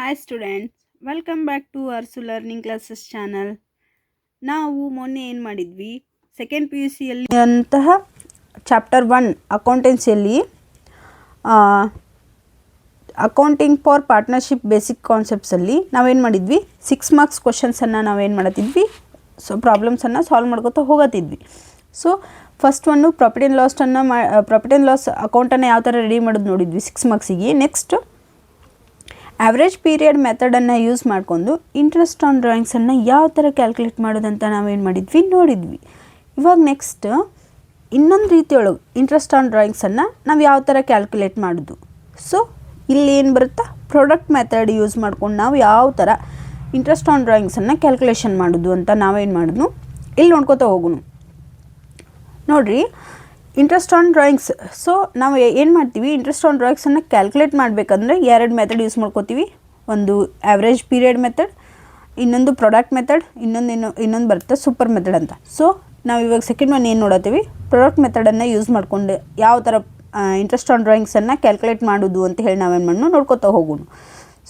Hi students, welcome back to Arsu learning classes channel. ನಾವು ಮೊನ್ನೆ ಏನು ಮಾಡಿದ್ವಿ, ಸೆಕೆಂಡ್ ಪಿ ಯು ಸಿಯಲ್ಲಿ ಅಂತಹ ಚಾಪ್ಟರ್ 1 ಅಕೌಂಟೆನ್ಸಿಯಲ್ಲಿ ಅಕೌಂಟಿಂಗ್ ಫಾರ್ ಪಾರ್ಟ್ನರ್ಶಿಪ್ ಬೇಸಿಕ್ ಕಾನ್ಸೆಪ್ಟ್ಸಲ್ಲಿ ನಾವೇನು ಮಾಡಿದ್ವಿ, 6 ಮಾರ್ಕ್ಸ್ ಕ್ವಶನ್ಸನ್ನು ನಾವೇನು ಮಾಡತ್ತಿದ್ವಿ, ಸೊ ಪ್ರಾಬ್ಲಮ್ಸನ್ನು ಸಾಲ್ವ್ ಮಾಡ್ಕೊತಾ ಹೋಗತ್ತಿದ್ವಿ. ಸೊ ಫಸ್ಟ್ ಒಂದು ಪ್ರಾಫಿಟ್ ಆ್ಯಂಡ್ ಲಾಸ್ ಅಕೌಂಟನ್ನು ಯಾವ ಥರ ರೆಡಿ ಮಾಡೋದು ನೋಡಿದ್ವಿ 6 ಮಾರ್ಕ್ಸಿಗೆ. ನೆಕ್ಸ್ಟ್ ಆವ್ರೇಜ್ ಪೀರಿಯಡ್ ಮೆಥಡನ್ನು ಯೂಸ್ ಮಾಡಿಕೊಂಡು ಇಂಟ್ರೆಸ್ಟ್ ಆನ್ ಡ್ರಾಯಿಂಗ್ಸನ್ನು ಯಾವ ಥರ ಕ್ಯಾಲ್ಕುಲೇಟ್ ಮಾಡೋದಂತ ನಾವೇನು ಮಾಡಿದ್ವಿ ನೋಡಿದ್ವಿ. ಇವಾಗ ನೆಕ್ಸ್ಟ್ ಇನ್ನೊಂದು ರೀತಿಯೊಳಗೆ ಇಂಟ್ರೆಸ್ಟ್ ಆನ್ ಡ್ರಾಯಿಂಗ್ಸನ್ನು ನಾವು ಯಾವ ಥರ ಕ್ಯಾಲ್ಕುಲೇಟ್ ಮಾಡೋದು. ಸೊ ಇಲ್ಲಿ ಏನು ಬರುತ್ತಾ, ಪ್ರಾಡಕ್ಟ್ ಮೆಥಡ್ ಯೂಸ್ ಮಾಡ್ಕೊಂಡು ನಾವು ಯಾವ ಥರ ಇಂಟ್ರೆಸ್ಟ್ ಆನ್ ಡ್ರಾಯಿಂಗ್ಸನ್ನು ಕ್ಯಾಲ್ಕುಲೇಷನ್ ಮಾಡೋದು ಅಂತ ನಾವೇನು ಮಾಡಿದ್ನು ಇಲ್ಲಿ ನೋಡ್ಕೋತಾ ಹೋಗೋಣ. ನೋಡಿರಿ, ಇಂಟ್ರೆಸ್ಟ್ ಆನ್ ಡ್ರಾಯಿಂಗ್ಸ್. ಸೊ ನಾವು ಏನು ಮಾಡ್ತೀವಿ, ಇಂಟ್ರೆಸ್ಟ್ ಆನ್ ಡ್ರಾಯಿಂಗ್ಸನ್ನು ಕ್ಯಾಲ್ಕುಲೇಟ್ ಮಾಡಬೇಕಂದ್ರೆ 2 ಮೆಥಡ್ ಯೂಸ್ ಮಾಡ್ಕೋತೀವಿ. ಒಂದು ಆವ್ರೇಜ್ ಪೀರಿಯಡ್ ಮೆಥಡ್, ಇನ್ನೊಂದು ಪ್ರಾಡಕ್ಟ್ ಮೆಥಡ್, ಇನ್ನೊಂದು ಬರುತ್ತೆ ಸೂಪರ್ ಮೆಥಡ್ ಅಂತ. ಸೊ ನಾವು ಇವಾಗ ಸೆಕೆಂಡ್ ಒನ್ ಏನು ನೋಡತ್ತೀವಿ, ಪ್ರಾಡಕ್ಟ್ ಮೆಥಡನ್ನು ಯೂಸ್ ಮಾಡಿಕೊಂಡು ಯಾವ ಥರ ಇಂಟ್ರೆಸ್ಟ್ ಆನ್ ಡ್ರಾಯಿಂಗ್ಸನ್ನು ಕ್ಯಾಲ್ಕುಲೇಟ್ ಮಾಡೋದು ಅಂತ ಹೇಳಿ ನಾವೇನು ಮಾಡೋಣ ನೋಡ್ಕೋತಾ ಹೋಗೋಣ.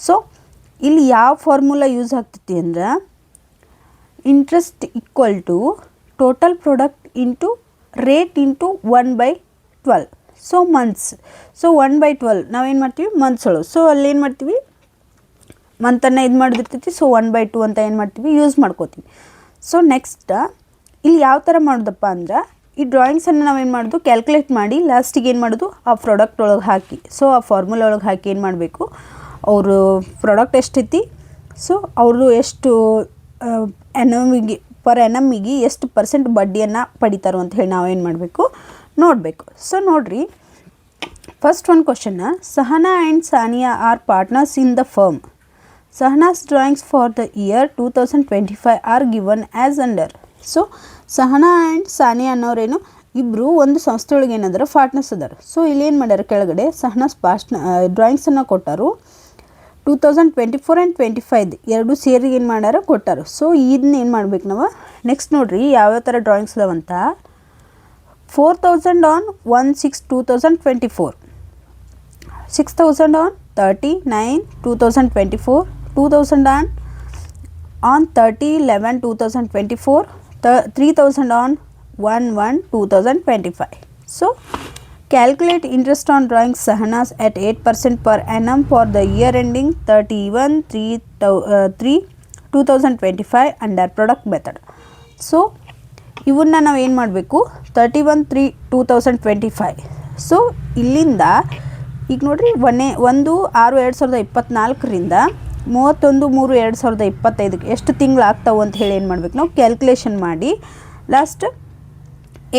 ಸೊ ಇಲ್ಲಿ ಯಾವ ಫಾರ್ಮುಲಾ ಯೂಸ್ ಆಗ್ತೈತಿ ಅಂದ್ರೆ, interest equal to total product into rate into 1/12. So months. So 1/12 ನಾವೇನು ಮಾಡ್ತೀವಿ ಮಂತ್ಸ್ ಒಳಗೆ. ಸೊ ಅಲ್ಲೇನು ಮಾಡ್ತೀವಿ, ಮಂತನ್ನು ಇದು ಮಾಡಿದಿರ್ತೈತಿ. ಸೊ 1/2 ಅಂತ ಏನು ಮಾಡ್ತೀವಿ ಯೂಸ್ ಮಾಡ್ಕೋತೀವಿ. ಸೊ ನೆಕ್ಸ್ಟ್ ಇಲ್ಲಿ ಯಾವ ಥರ ಮಾಡೋದಪ್ಪ ಅಂದ್ರೆ, ಈ ಡ್ರಾಯಿಂಗ್ಸನ್ನು ನಾವೇನು ಮಾಡೋದು ಕ್ಯಾಲ್ಕುಲೇಟ್ ಮಾಡಿ ಲಾಸ್ಟಿಗೆ ಏನು ಮಾಡೋದು ಆ ಪ್ರಾಡಕ್ಟ್ ಒಳಗೆ ಹಾಕಿ, ಸೊ ಆ ಫಾರ್ಮುಲಾ ಒಳಗೆ ಹಾಕಿ ಏನು ಮಾಡಬೇಕು, ಅವರು ಪ್ರಾಡಕ್ಟ್ ಎಷ್ಟೈತಿ, ಸೊ ಅವರು ಎಷ್ಟು ಪರ್ ಎನಮ್ಮಿಗೆ ಎಷ್ಟು ಪರ್ಸೆಂಟ್ ಬಡ್ಡಿಯನ್ನು ಪಡಿತಾರೋ ಅಂತ ಹೇಳಿ ನಾವೇನು ಮಾಡಬೇಕು ನೋಡಬೇಕು. ಸೊ ನೋಡಿರಿ, ಫಸ್ಟ್ ಒಂದು ಕ್ವಶನ್ನ, Sahana and Sania are partners in the firm. Sahana's drawings for the year 2025 are given as under. So Sahana and Sania ಅನ್ನೋರೇನು ಇಬ್ಬರು ಒಂದು ಸಂಸ್ಥೆಯೊಳಗೆ ಏನಾದರೂ ಪಾರ್ಟ್ನರ್ಸ್ ಅದಾರ. ಸೊ ಇಲ್ಲೇನು ಮಾಡ್ಯಾರ, ಕೆಳಗಡೆ ಸಹನಾಸ್ ಡ್ರಾಯಿಂಗ್ಸನ್ನು ಕೊಟ್ಟಾರು 2024 ಆ್ಯಂಡ್ 25 ಎರಡು ಸೇರಿಗೆ ಏನು ಮಾಡ್ಯಾರ ಕೊಟ್ಟಾರು. ಸೊ ಇದನ್ನ ಏನು ಮಾಡ್ಬೇಕು ನಾವು ನೆಕ್ಸ್ಟ್ ನೋಡಿರಿ ಯಾವ್ಯಾವ ಥರ ಡ್ರಾಯಿಂಗ್ಸ್ ಅದಾವಂತ. 4,000 on 1/6/2024, 6,000 on 30/9/2024, 2,000 on 30/11/2024, 3,000 on 1/1/2025. So calculate interest on drawings Sahanas at 8% per annum for the year ending 31/3/2025 under product method. So ಇವನ್ನ ನಾವು ಏನು ಮಾಡಬೇಕು, 31/3/2025. ಸೊ ಇಲ್ಲಿಂದ ಈಗ ನೋಡಿರಿ 1/6/2024ರಿಂದ 31/3/2025 ಎಷ್ಟು ತಿಂಗಳು ಆಗ್ತಾವೆ ಅಂತ ಹೇಳಿ ಏನು ಮಾಡಬೇಕು ನಾವು ಕ್ಯಾಲ್ಕುಲೇಷನ್ ಮಾಡಿ ಲಾಸ್ಟ್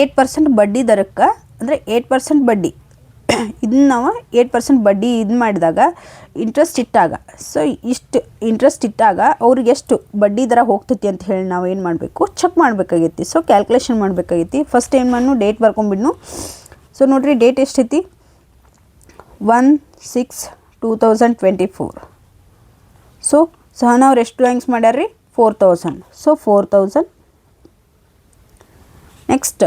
8% ಬಡ್ಡಿ ದರಕ್ಕೆ, ಅಂದರೆ 8% ಬಡ್ಡಿ ಇದನ್ನ ನಾವು 8% ಬಡ್ಡಿ ಇದು ಮಾಡಿದಾಗ ಇಂಟ್ರೆಸ್ಟ್ ಇಟ್ಟಾಗ, ಸೊ ಇಷ್ಟು ಇಂಟ್ರೆಸ್ಟ್ ಇಟ್ಟಾಗ ಅವ್ರಿಗೆ ಎಷ್ಟು ಬಡ್ಡಿ ದರ ಹೋಗ್ತೈತಿ ಅಂತ ಹೇಳಿ ನಾವು ಏನು ಮಾಡಬೇಕು ಚೆಕ್ ಮಾಡಬೇಕಾಗೈತಿ. ಸೊ ಕ್ಯಾಲ್ಕುಲೇಷನ್ ಮಾಡಬೇಕಾಗೈತಿ. ಫಸ್ಟ್ ಏನು ಮಾಡ್ನು ಡೇಟ್ ಬರ್ಕೊಂಬಿಡ್ನು. ಸೊ ನೋಡಿರಿ ಡೇಟ್ ಎಷ್ಟೈತಿ, 1/6/2024. ಸೊ ಸಹನಾ ಅವ್ರು ಎಷ್ಟು ಡ್ರಾಯಿಂಗ್ಸ್ ಮಾಡ್ಯಾರ್ರಿ, 4,000. ಸೊ 4,000. Next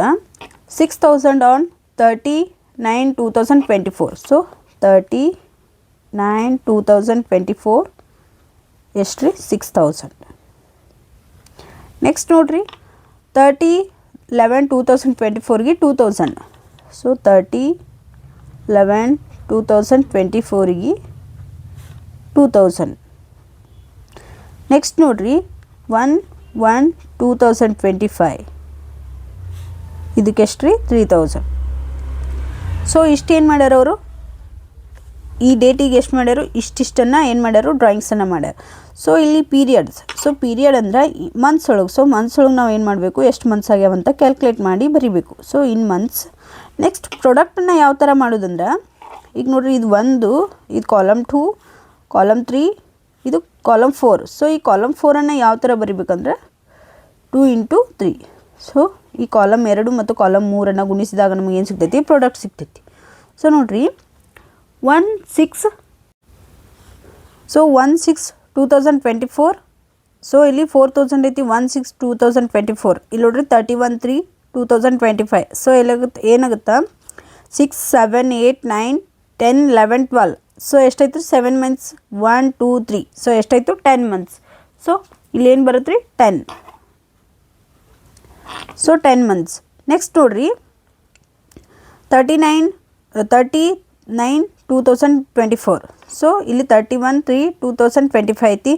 6,000 on 30/9/2024. ಸೊ 30/9/2024 ಎಷ್ಟು ರೀ, 6,000. ನೆಕ್ಸ್ಟ್ ನೋಡಿರಿ 30/11/2024ಗೆ 2,000. ಸೊ 30/11/2024ಗೆ 2,000. ನೆಕ್ಸ್ಟ್ ನೋಡಿರಿ 1/1/2025 ಇದಕ್ಕೆ ಎಷ್ಟು ರೀ, 3,000. ಸೊ ಇಷ್ಟೇನು ಮಾಡ್ಯಾರ ಅವರು, ಈ ಡೇಟಿಗೆ ಎಷ್ಟು ಮಾಡ್ಯಾರು, ಇಷ್ಟಿಷ್ಟನ್ನು ಏನು ಮಾಡ್ಯಾರು ಡ್ರಾಯಿಂಗ್ಸನ್ನು ಮಾಡ್ಯಾರ. ಸೊ ಇಲ್ಲಿ ಪೀರಿಯಡ್ಸ್. ಸೊ ಪೀರಿಯಡ್ ಅಂದರೆ ಮಂತ್ಸ್ ಒಳಗೆ. ಸೊ ಮಂತ್ಸ್ ಒಳಗೆ ನಾವು ಏನು ಮಾಡಬೇಕು, ಎಷ್ಟು ಮಂತ್ಸ್ ಆಗ್ಯಾವಂತ ಕ್ಯಾಲ್ಕುಲೇಟ್ ಮಾಡಿ ಬರೀಬೇಕು. So in months. ನೆಕ್ಸ್ಟ್ ಪ್ರಾಡಕ್ಟನ್ನು ಯಾವ ಥರ ಮಾಡೋದಂದ್ರೆ, ಈಗ ನೋಡಿರಿ ಇದು ಇದು ಕಾಲಮ್ 2, ಕಾಲಮ್ 3, ಇದು ಕಾಲಮ್ 4. ಸೊ ಈ ಕಾಲಮ್ 4ಅನ್ನು ಯಾವ ಥರ ಬರೀಬೇಕಂದ್ರೆ 2 × 3. ಸೊ ಈ ಕಾಲಮ್ 2 ಮತ್ತು ಕಾಲಮ್ 3ಅನ್ನು ಗುಣಿಸಿದಾಗ ನಮಗೆ ಏನು ಸಿಗ್ತೈತಿ, ಪ್ರಾಡಕ್ಟ್ ಸಿಗ್ತೈತಿ. ಸೊ ನೋಡಿರಿ 1/6. ಸೊ 1/6/2024. ಸೊ ಇಲ್ಲಿ 4,000 ಐತಿ, 1/6/2024. ಇಲ್ಲಿ ನೋಡ್ರಿ 31/3/2025. ಸೊ ಏನಾಗುತ್ತಾ 6, 7, 8, 9, 10, 11, 12 ಸೊ ಎಷ್ಟಾಯಿತು 7 ಮಂತ್ಸ್ 1 2 3 ಸೊ ಎಷ್ಟಾಯಿತು 10 ಮಂತ್ಸ್. ಸೊ ಇಲ್ಲೇನು ಬರುತ್ತೆ ರೀ 10. So 10 months. ನೆಕ್ಸ್ಟ್ ನೋಡಿರಿ 39/2024. ಸೊ ಇಲ್ಲಿ 31/3/2025 ಐತಿ.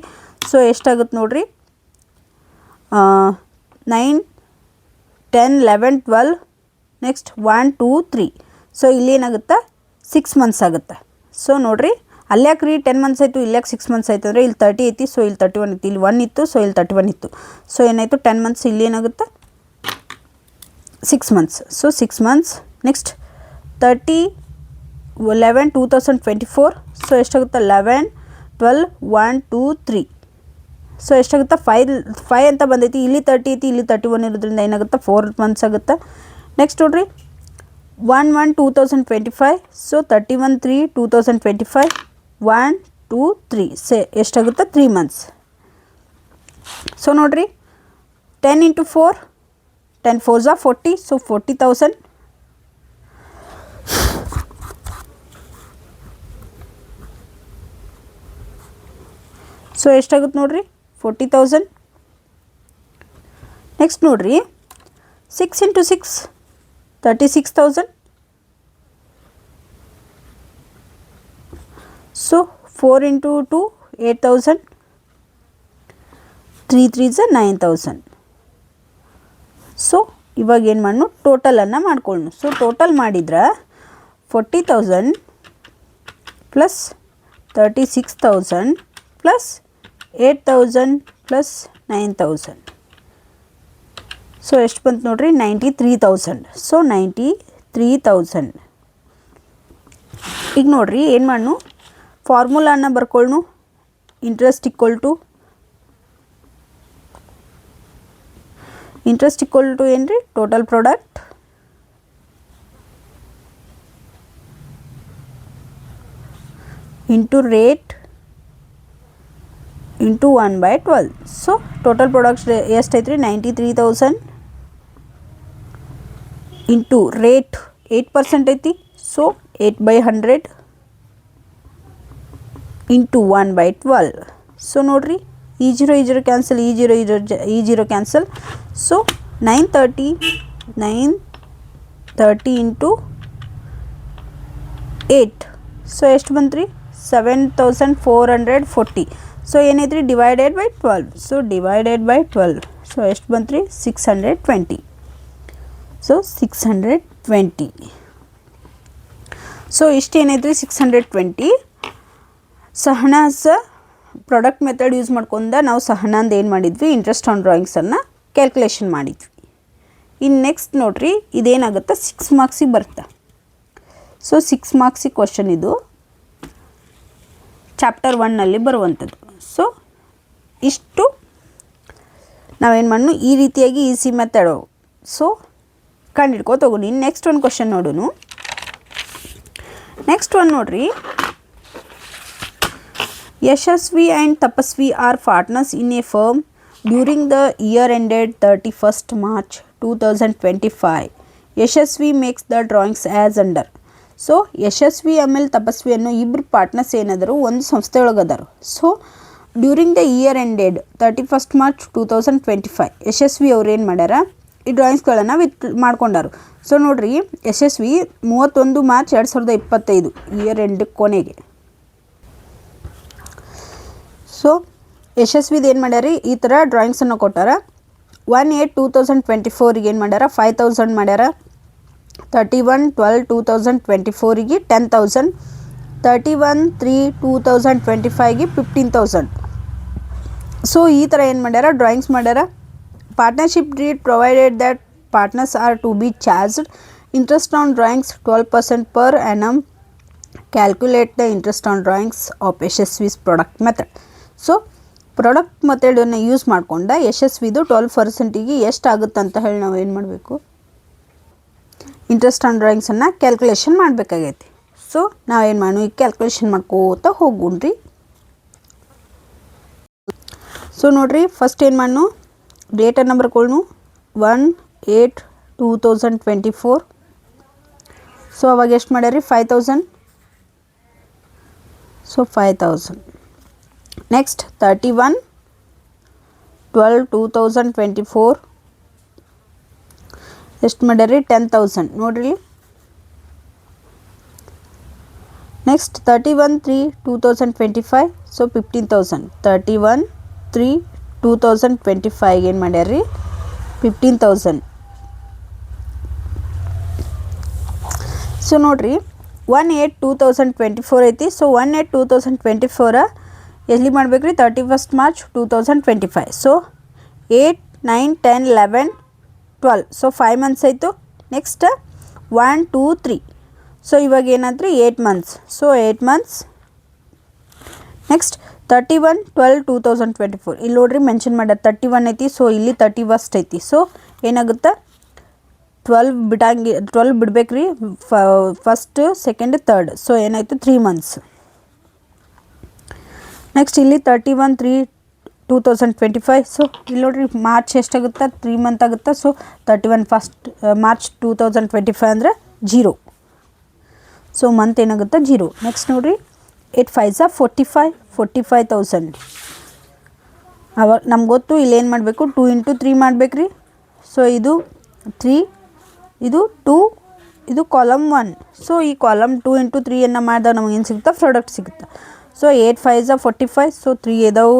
ಸೊ ಎಷ್ಟಾಗುತ್ತೆ ನೋಡಿರಿ 9 10 11 12 ನೆಕ್ಸ್ಟ್ 1 2 3. ಸೊ ಇಲ್ಲಿ ಏನಾಗುತ್ತೆ 6 ಮಂತ್ಸ್ ಆಗುತ್ತೆ. ಸೊ ನೋಡಿರಿ ಅಲ್ಯಾಕೆ ರೀ 10 ಮಂತ್ಸ್ ಆಯಿತು, ಇಲ್ಯಾಕೆ 6 ಮಂತ್ಸ್ ಆಯಿತು ಅಂದರೆ ಇಲ್ಲಿ 30 ಐತಿ, ಸೊ ಇಲ್ಲಿ 31 ಐತಿ, ಇಲ್ಲಿ 1 ಇತ್ತು, ಸೊ ಇಲ್ಲಿ 31 ಇತ್ತು. ಸೊ ಏನಾಯಿತು 10 ಮಂತ್ಸ್, ಇಲ್ಲಿ ಏನಾಗುತ್ತೆ 6 months. So 6 months. Next 30/11/2024. So ಎಷ್ಟಾಗುತ್ತೆ 11 12 1 2 3. ಸೊ ಎಷ್ಟಾಗುತ್ತೆ 5 ಅಂತ ಬಂದೈತಿ. ಇಲ್ಲಿ 30 ಐತಿ, ಇಲ್ಲಿ 31 ಇರೋದ್ರಿಂದ ಏನಾಗುತ್ತೆ 4 ಮಂತ್ಸ್ ಆಗುತ್ತೆ. ನೆಕ್ಸ್ಟ್ ನೋಡಿರಿ 1/1/2025. ಸೊ 31/3/2025 1 2 3. ಎಷ್ಟಾಗುತ್ತೆ 3 ಮಂತ್ಸ್. ಸೊ ನೋಡಿರಿ 10 × 4 10 4s are 40. ಸೊ 40,000. ಸೊ ಎಷ್ಟಾಗುತ್ತೆ ನೋಡಿರಿ 40,000. ನೆಕ್ಸ್ಟ್ ನೋಡಿರಿ 6 × 6 36,000. ಸೊ 4 × 2 8,000. 3 3s are 9,000. ಸೊ ಇವಾಗ ಏನು ಮಾಡೋಣ ಟೋಟಲನ್ನು ಮಾಡ್ಕೊಳ್ಳೋಣ. ಸೊ ಟೋಟಲ್ ಮಾಡಿದ್ರೆ 40,000 ಪ್ಲಸ್ 36,000 ಪ್ಲಸ್ 8,000 ಪ್ಲಸ್ 9,000. ಸೊ ಎಷ್ಟು ಬಂತು ನೋಡಿರಿ 93,000. ಸೊ 93,000. ಈಗ ನೋಡಿರಿ ಏನು ಮಾಡೋಣ ಫಾರ್ಮುಲಾನ ಬರ್ಕೊಳ್ಳೋಣ. ಇಂಟ್ರೆಸ್ಟ್ ಈಕ್ವಲ್ ಟು ಏನು ರೀ total product into rate into 1/12. So total products ಎಷ್ಟೈತೆ ರೀ 93,000 ಇಂಟು ರೇಟ್ 8% ಐತಿ. So 8/100 into 1/12. ಸೊ ನೋಡಿರಿ ಈ ಜೀರೋ ಕ್ಯಾನ್ಸಲ್, ಈ zero cancel. So 930 into 8. So ಎಷ್ಟು ಬಂತು ರೀ 7,440. ಸೊ ಏನೈತೆ ರೀ divided by 12. So divided by 12. So ಎಷ್ಟು ಬಂತು ರೀ 620. ಸೊ 620. ಸೊ ಇಷ್ಟು ಏನೈತೆ ರೀ 620. ಸಹನಾಸ ಪ್ರಾಡಕ್ಟ್ ಮೆಥಡ್ ಯೂಸ್ ಮಾಡ್ಕೊಂಡು ನಾವು ಸಹನಾಂದು ಏನು ಮಾಡಿದ್ವಿ ಇಂಟ್ರೆಸ್ಟ್ ಆನ್ ಡ್ರಾಯಿಂಗ್ಸನ್ನು ಕ್ಯಾಲ್ಕುಲೇಷನ್ ಮಾಡಿದ್ವಿ. ಇನ್ನು ನೆಕ್ಸ್ಟ್ ನೋಡಿರಿ ಇದೇನಾಗುತ್ತೆ 6 ಮಾರ್ಕ್ಸಿಗೆ ಬರುತ್ತೆ. ಸೊ 6 ಮಾರ್ಕ್ಸಿಗೆ ಕ್ವಶನ್ ಇದು ಚಾಪ್ಟರ್ 1ನಲ್ಲಿ ಬರುವಂಥದ್ದು. ಸೊ ಇಷ್ಟು ನಾವೇನು ಮಾಡೋಣ ಈ ರೀತಿಯಾಗಿ ಈಸಿ ಮೆಥಡು ಸೊ ಕಂಡಿಡ್ಕೋ ತಗೊಂಡು. ಇನ್ನು ನೆಕ್ಸ್ಟ್ ಒಂದು ಕ್ವಶನ್ ನೋಡೋಣ. ನೆಕ್ಸ್ಟ್ ಒಂದು ನೋಡಿರಿ Yashasvi and Tapasvi are partners in a firm during the year ended 31st March 2025. Yashasvi makes the drawings as under. So Yashasvi ಆಮೇಲೆ ತಪಸ್ವಿ ಅನ್ನೋ ಇಬ್ಬರು ಪಾರ್ಟ್ನರ್ಸ್ ಏನಾದರು ಒಂದು ಸಂಸ್ಥೆ ಒಳಗದಾರು. So during the year ended 31st March 2025 Yashasvi ಅವ್ರು ಏನು ಮಾಡ್ಯಾರ ಈ ಡ್ರಾಯಿಂಗ್ಸ್ಗಳನ್ನು ಮಾಡ್ಕೊಂಡಾರು. ಸೊ ನೋಡಿರಿ ಯಶಸ್ವಿ 31 ಮಾರ್ಚ್ 2025 ಇಯರ್ ಎಂಡ್ ಕೊನೆಗೆ. ಸೊ ಯಶಸ್ವಿದು ಏನು ಮಾಡ್ಯಾರ ಈ ಥರ ಡ್ರಾಯಿಂಗ್ಸನ್ನು ಕೊಟ್ಟಾರ. 1/8/2024 ಏನು ಮಾಡ್ಯಾರ 5,000 ಮಾಡ್ಯಾರ. 31/12/2024 10,000. 31/3/2025 15,000. ಸೊ ಈ ಥರ ಏನು ಮಾಡ್ಯಾರ ಡ್ರಾಯಿಂಗ್ಸ್ ಮಾಡ್ಯಾರ. Partnership deed provided that partners are to be charged interest on drawings 12% per annum. Calculate the interest on drawings of Yashasvi's product method. So product ಮೆಥಡನ್ನು ಯೂಸ್ ಮಾಡ್ಕೊಂಡ ಯಶಸ್ವಿದು 12%ಗೆ ಎಷ್ಟಾಗುತ್ತೆ ಅಂತ ಹೇಳಿ ನಾವು ಏನು ಮಾಡಬೇಕು ಇಂಟ್ರೆಸ್ಟ್ ಆನ್ ಡ್ರಾಯಿಂಗ್ಸನ್ನು ಕ್ಯಾಲ್ಕುಲೇಷನ್ ಮಾಡಬೇಕಾಗೈತಿ. ಸೊ ನಾವೇನು ಮಾಡೋಣ ಈಗ ಕ್ಯಾಲ್ಕುಲೇಷನ್ ಮಾಡ್ಕೋತ ಹೋಗೋಣ್ರಿ. ಸೊ ನೋಡಿರಿ ಫಸ್ಟ್ ಏನು ಮಾಡೋಣ ಡೇಟನ್ನು ಬರ್ಕೊಳ್ಳೋಣ 1/8/2024. ಸೊ ಅವಾಗ ಎಷ್ಟು ಮಾಡ್ಯಾರಿ 5,000 ಸೊ 5000. ನೆಕ್ಸ್ಟ್ 31/12/2024 ಎಷ್ಟು ಮಾಡ್ಯಾರಿ 10,000 ನೋಡ್ರಿ. Next 31/3/2025 so 15,000. 31/3/2025 ಏನು ಮಾಡ್ಯಾರಿ 15,000. ಸೊ ನೋಡ್ರಿ 1/8/2024 ಐತಿ. ಸೊ 1/8/2024 ಎಲ್ಲಿ ಮಾಡ್ಬೇಕ್ರಿ 31st March 2025. So 8, 9, 10, 11, 12 so 5 months ಆಯಿತು. ನೆಕ್ಸ್ಟ್ 1, 2, 3 ಸೊ ಇವಾಗ ಏನಾದ್ರಿ 8 months. So 8 months. ನೆಕ್ಸ್ಟ್ 31/12/2024 ಇಲ್ಲಿ ನೋಡ್ರಿ ಮೆನ್ಷನ್ ಮಾಡ್ಯಾರ 31 ಐತಿ. ಸೊ ಇಲ್ಲಿ 31st ಐತಿ. ಸೊ ಏನಾಗುತ್ತೆ 12 ಬಿಡ್ಬೇಕ್ರಿ ಫಸ್ಟ್, ಸೆಕೆಂಡ್, ಥರ್ಡ್. ಸೊ ಏನಾಯಿತು 3 months. ನೆಕ್ಸ್ಟ್ ಇಲ್ಲಿ 31/3/2025 ಸೊ ಇಲ್ಲಿ ನೋಡ್ರಿ ಮಾರ್ಚ್ ಎಷ್ಟಾಗುತ್ತೆ 3 month ಆಗುತ್ತೆ. ಸೊ 31 March 2025 ಅಂದರೆ 0. ಸೊ ಮಂತ್ ಏನಾಗುತ್ತೆ 0. ನೆಕ್ಸ್ಟ್ ನೋಡ್ರಿ 8 5s 45,000. ಅವಾಗ ನಮ್ಗೆ ಗೊತ್ತು ಇಲ್ಲಿ ಏನು ಮಾಡಬೇಕು 2 into 3 ಮಾಡ್ಬೇಕ್ರಿ. ಸೊ ಇದು 3, ಇದು 2, ಇದು ಕಾಲಮ್ 1. ಸೊ ಈ ಕಾಲಮ್ 2 into 3 ಮಾಡಿದಾಗ ನಮಗೇನು ಸಿಗುತ್ತೆ ಪ್ರಾಡಕ್ಟ್ ಸಿಗುತ್ತೆ. So 8 5s 45. ಸೊ 3 ಇದಾವೆ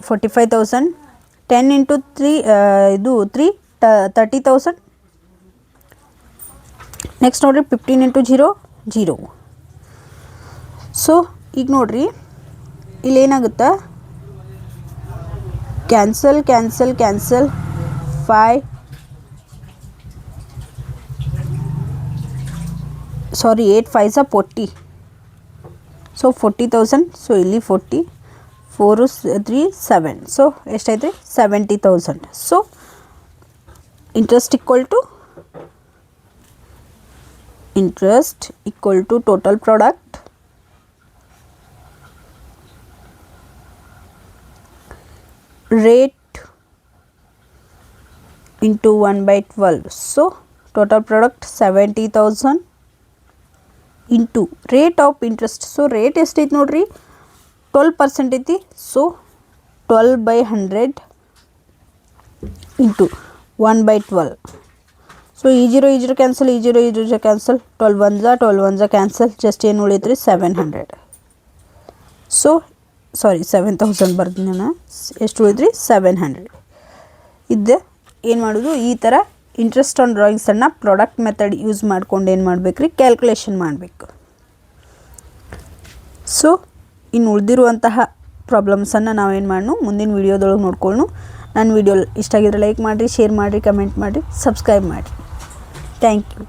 45,000. 10 into 3 ಇದು 3 30,000. ನೆಕ್ಸ್ಟ್ ನೋಡ್ರಿ 15 into 0 0. ಸೊ ಈಗ ನೋಡ್ರಿ ಇಲ್ಲಿ ಏನಾಗುತ್ತೆ ಕ್ಯಾನ್ಸಲ್ 5 ಸಾರಿ 8 5s 40. ಸೊ 40,000. ಸೊ ಇಲ್ಲಿ 40 4 3 7. ಸೊ ಎಷ್ಟಾಯ್ತು 70,000. So interest equal to total product rate into 1/12. So total product 70,000 into rate of interest. So rate ಎಷ್ಟೈತಿ ನೋಡ್ರಿ 12% ಐತಿ. So 12/100 into 1/12. ಸೊ ಈ 0 ಕ್ಯಾನ್ಸಲ್, ಈ 0 ಕ್ಯಾನ್ಸಲ್, 12 1s ಕ್ಯಾನ್ಸಲ್, ಜಸ್ಟ್ ಏನು ಉಳಿತ್ರಿ 700. ಸೊ ಸಾರಿ 7,000 ಬರ್ತೀನಿ ನಾನು, ಎಷ್ಟು ಉಳಿದ್ರಿ 700. ಇದು ಏನು ಮಾಡೋದು ಈ ಥರ ಇಂಟ್ರೆಸ್ಟ್ ಆನ್ ಡ್ರಾಯಿಂಗ್ಸನ್ನು ಪ್ರಾಡಕ್ಟ್ ಮೆಥಡ್ ಯೂಸ್ ಮಾಡ್ಕೊಂಡು ಏನು ಮಾಡಬೇಕ್ರಿ ಕ್ಯಾಲ್ಕುಲೇಷನ್ ಮಾಡಬೇಕು. ಸೊ ಇನ್ನು ಉಳಿದಿರುವಂತಹ ಪ್ರಾಬ್ಲಮ್ಸನ್ನು ನಾವೇನು ಮಾಡೋಣ ಮುಂದಿನ ವೀಡಿಯೋದೊಳಗೆ ನೋಡ್ಕೊಳ್ಳೋಣ. ನನ್ನ ವೀಡಿಯೋ ಇಷ್ಟ ಆಗಿದ್ರೆ ಲೈಕ್ ಮಾಡಿರಿ, ಶೇರ್ ಮಾಡಿರಿ, ಕಮೆಂಟ್ ಮಾಡಿರಿ, ಸಬ್ಸ್ಕ್ರೈಬ್ ಮಾಡಿರಿ. Thank you.